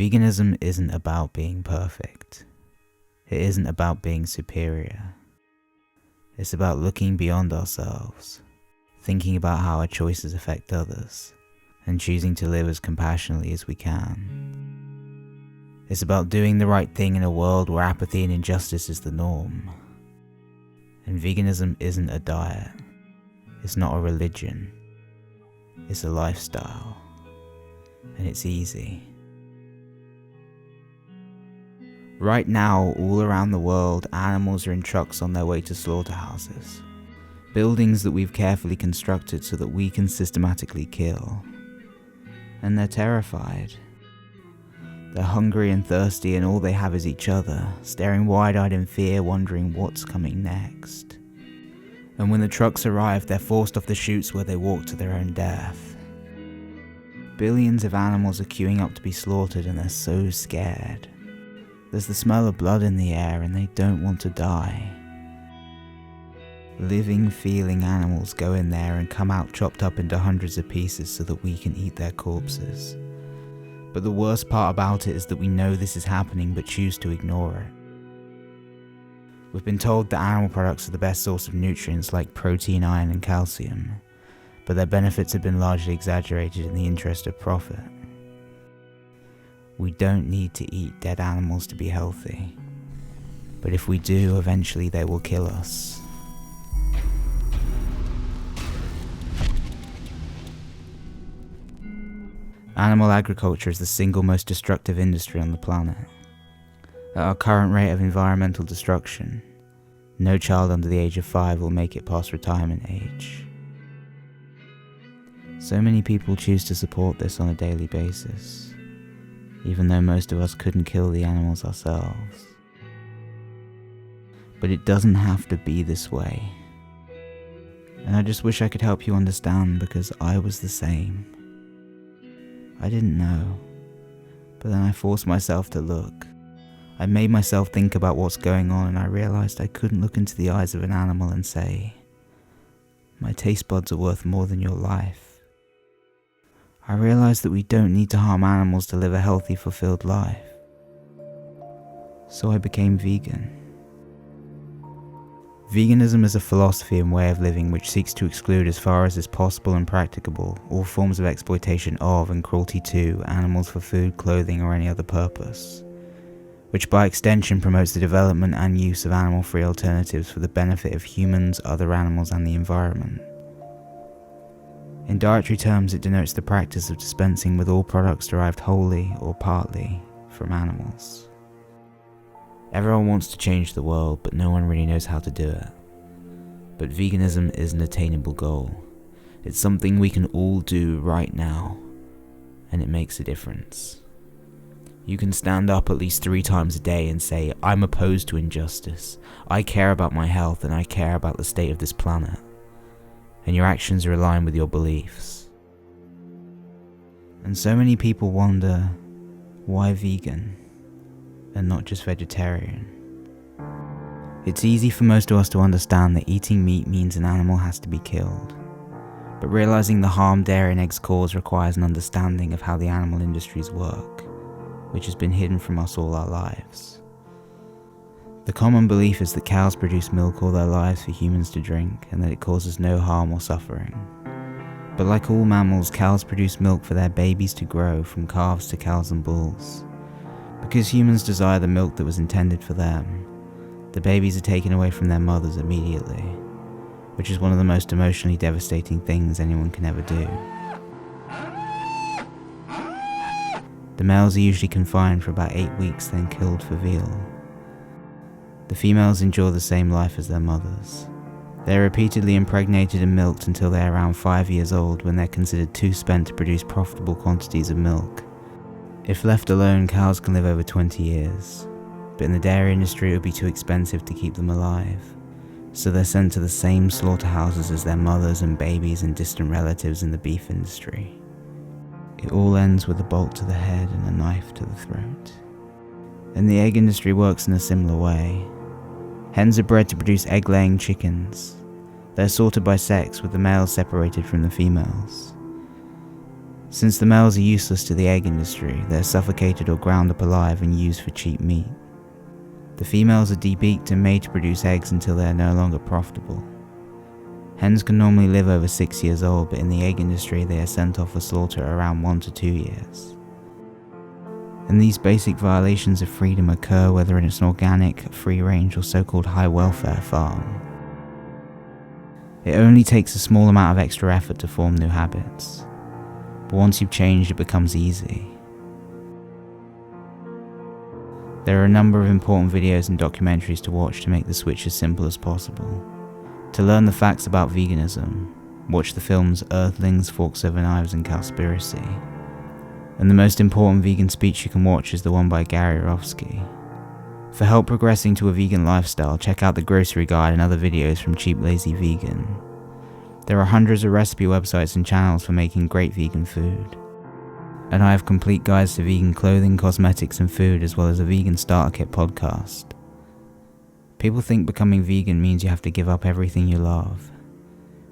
Veganism isn't about being perfect. It isn't about being superior. It's about looking beyond ourselves, thinking about how our choices affect others, and choosing to live as compassionately as we can. It's about doing the right thing in a world where apathy and injustice is the norm. And veganism isn't a diet. It's not a religion. It's a lifestyle. And it's easy. Right now, all around the world, animals are in trucks on their way to slaughterhouses. Buildings that we've carefully constructed so that we can systematically kill. And they're terrified. They're hungry and thirsty, and all they have is each other, staring wide-eyed in fear, wondering what's coming next. And when the trucks arrive, they're forced off the chutes where they walk to their own death. Billions of animals are queuing up to be slaughtered, and they're so scared. There's the smell of blood in the air, and they don't want to die. Living, feeling animals go in there and come out chopped up into hundreds of pieces so that we can eat their corpses. But the worst part about it is that we know this is happening but choose to ignore it. We've been told that animal products are the best source of nutrients like protein, iron and calcium, but their benefits have been largely exaggerated in the interest of profit. We don't need to eat dead animals to be healthy, but if we do, eventually they will kill us. Animal agriculture is the single most destructive industry on the planet. At our current rate of environmental destruction, no child under the age of 5 will make it past retirement age. So many people choose to support this on a daily basis, even though most of us couldn't kill the animals ourselves. But it doesn't have to be this way. And I just wish I could help you understand, because I was the same. I didn't know, but then I forced myself to look. I made myself think about what's going on, and I realized I couldn't look into the eyes of an animal and say, "My taste buds are worth more than your life." I realized that we don't need to harm animals to live a healthy, fulfilled life. So I became vegan. Veganism is a philosophy and way of living which seeks to exclude, as far as is possible and practicable, all forms of exploitation of and cruelty to animals for food, clothing or any other purpose, which by extension promotes the development and use of animal-free alternatives for the benefit of humans, other animals and the environment. In dietary terms, it denotes the practice of dispensing with all products derived wholly or partly from animals. Everyone wants to change the world, but no one really knows how to do it. But veganism is an attainable goal. It's something we can all do right now, and it makes a difference. You can stand up at least 3 times a day and say, "I'm opposed to injustice. I care about my health and I care about the state of this planet." And your actions are aligned with your beliefs. And so many people wonder, why vegan and not just vegetarian? It's easy for most of us to understand that eating meat means an animal has to be killed. But realizing the harm dairy and eggs cause requires an understanding of how the animal industries work, which has been hidden from us all our lives. The common belief is that cows produce milk all their lives for humans to drink, and that it causes no harm or suffering. But like all mammals, cows produce milk for their babies to grow, from calves to cows and bulls. Because humans desire the milk that was intended for them, the babies are taken away from their mothers immediately, which is one of the most emotionally devastating things anyone can ever do. The males are usually confined for about 8 weeks, then killed for veal. The females endure the same life as their mothers. They are repeatedly impregnated and milked until they are around 5 years old, when they are considered too spent to produce profitable quantities of milk. If left alone, cows can live over 20 years, but in the dairy industry it would be too expensive to keep them alive, so they're sent to the same slaughterhouses as their mothers and babies and distant relatives in the beef industry. It all ends with a bolt to the head and a knife to the throat. And the egg industry works in a similar way. Hens are bred to produce egg-laying chickens. They're sorted by sex, with the males separated from the females. Since the males are useless to the egg industry, they're suffocated or ground up alive and used for cheap meat. The females are debeaked and made to produce eggs until they are no longer profitable. Hens can normally live over 6 years old, but in the egg industry they are sent off for slaughter around 1 to 2 years. And these basic violations of freedom occur whether it's an organic, free-range or so-called high-welfare farm. It only takes a small amount of extra effort to form new habits, but once you've changed it becomes easy. There are a number of important videos and documentaries to watch to make the switch as simple as possible. To learn the facts about veganism, watch the films Earthlings, Forks Over Knives and Cowspiracy. And the most important vegan speech you can watch is the one by Yourofsky. For help progressing to a vegan lifestyle, check out the grocery guide and other videos from Cheap Lazy Vegan. There are hundreds of recipe websites and channels for making great vegan food. And I have complete guides to vegan clothing, cosmetics and food, as well as a vegan starter kit podcast. People think becoming vegan means you have to give up everything you love,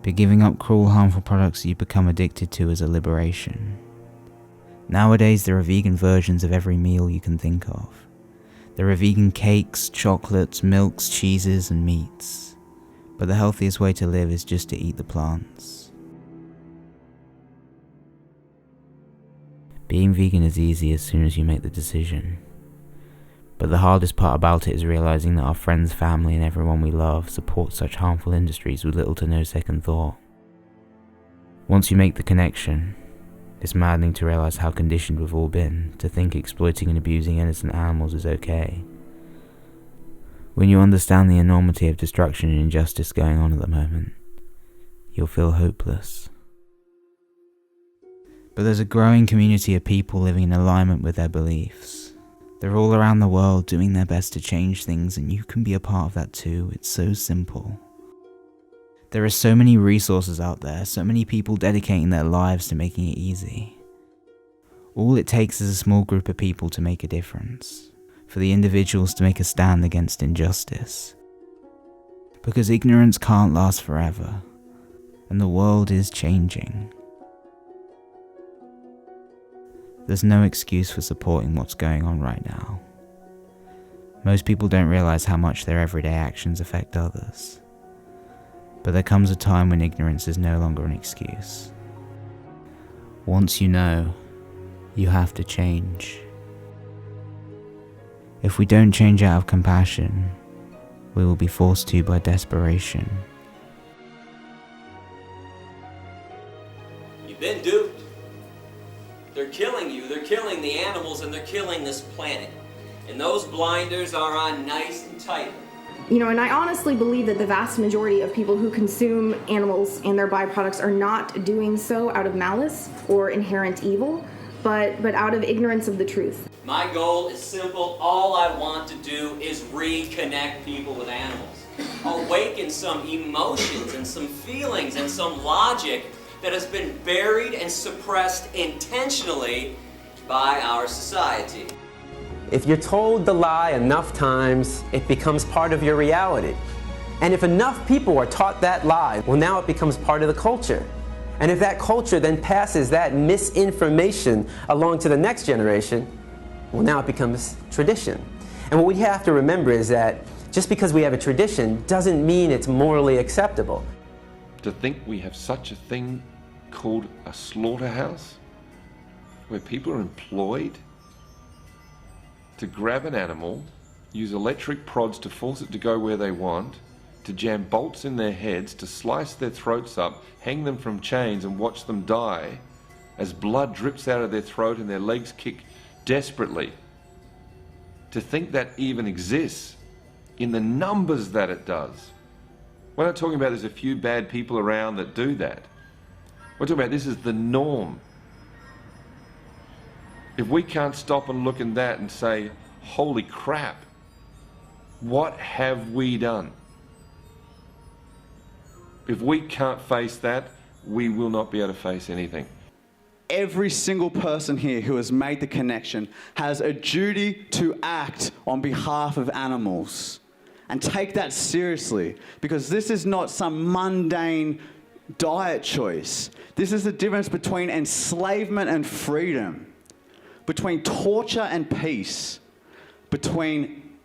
but giving up cruel, harmful products that you become addicted to is a liberation. Nowadays there are vegan versions of every meal you can think of. There are vegan cakes, chocolates, milks, cheeses and meats. But the healthiest way to live is just to eat the plants. Being vegan is easy as soon as you make the decision. But the hardest part about it is realizing that our friends, family and everyone we love support such harmful industries with little to no second thought. Once you make the connection, it's maddening to realize how conditioned we've all been to think exploiting and abusing innocent animals is okay. When you understand the enormity of destruction and injustice going on at the moment, you'll feel hopeless. But there's a growing community of people living in alignment with their beliefs. They're all around the world doing their best to change things, and you can be a part of that too. It's so simple. There are so many resources out there, so many people dedicating their lives to making it easy. All it takes is a small group of people to make a difference, for the individuals to make a stand against injustice. Because ignorance can't last forever, and the world is changing. There's no excuse for supporting what's going on right now. Most people don't realize how much their everyday actions affect others. But there comes a time when ignorance is no longer an excuse. Once you know, you have to change. If we don't change out of compassion, we will be forced to by desperation. You've been duped. They're killing you, they're killing the animals, and they're killing this planet. And those blinders are on nice and tight. You know, and I honestly believe that the vast majority of people who consume animals and their byproducts are not doing so out of malice or inherent evil, but out of ignorance of the truth. My goal is simple. All I want to do is reconnect people with animals. Awaken some emotions and some feelings and some logic that has been buried and suppressed intentionally by our society. If you're told the lie enough times, it becomes part of your reality. And if enough people are taught that lie, well, now it becomes part of the culture. And if that culture then passes that misinformation along to the next generation, well, now it becomes tradition. And what we have to remember is that just because we have a tradition doesn't mean it's morally acceptable. To think we have such a thing called a slaughterhouse, where people are employed to grab an animal, use electric prods to force it to go where they want, to jam bolts in their heads, to slice their throats up, hang them from chains and watch them die as blood drips out of their throat and their legs kick desperately. To think that even exists in the numbers that it does. We're not talking about there's a few bad people around that do that. We're talking about this is the norm. If we can't stop and look at that and say, holy crap, what have we done? If we can't face that, we will not be able to face anything. Every single person here who has made the connection has a duty to act on behalf of animals. And take that seriously, because this is not some mundane diet choice. This is the difference between enslavement and freedom, between torture and peace, between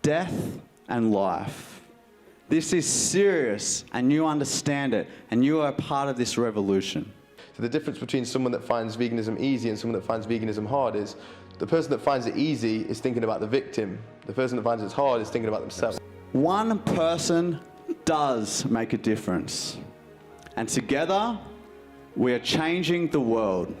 death and life. This is serious, and you understand it, and you are a part of this revolution. So the difference between someone that finds veganism easy and someone that finds veganism hard is the person that finds it easy is thinking about the victim. The person that finds it hard is thinking about themselves. One person does make a difference. And together, we are changing the world.